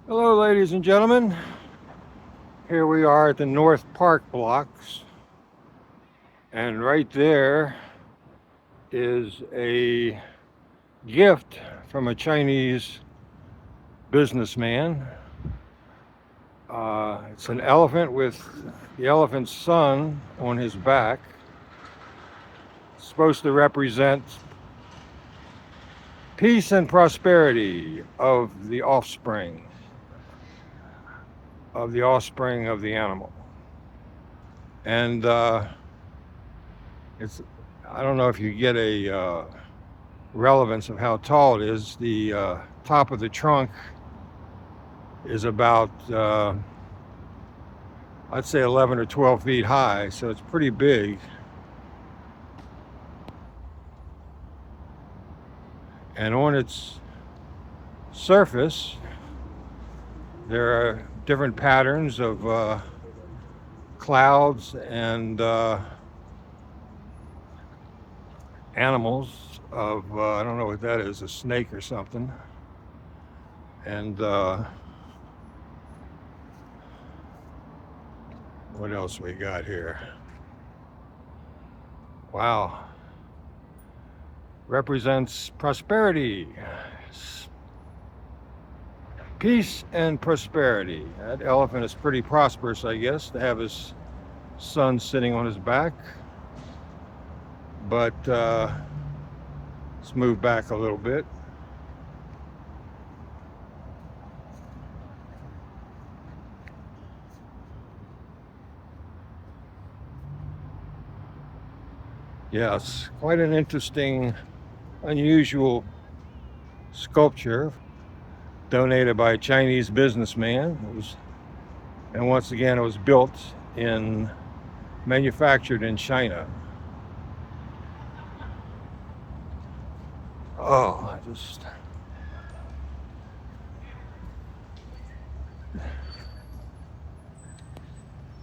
Hello, ladies and gentlemen. Here we are at the North Park blocks, and right there is a gift from a Chinese businessman. It's an elephant with the elephant's son on his back. It's supposed to represent peace and prosperity of the offspring of the animal. And it's I don't know if you get a relevance of how tall it is. The top of the trunk is about, I'd say 11 or 12 feet high, so it's pretty big. And on its surface, there are different patterns of clouds and animals of, I don't know what that is, a snake or something. And what else we got here? Wow. Represents prosperity, peace and prosperity. That elephant is pretty prosperous, I guess, to have his son sitting on his back. But let's move back a little bit. Yes, quite an interesting, unusual sculpture donated by a Chinese businessman. And once again, it was manufactured in China. Oh,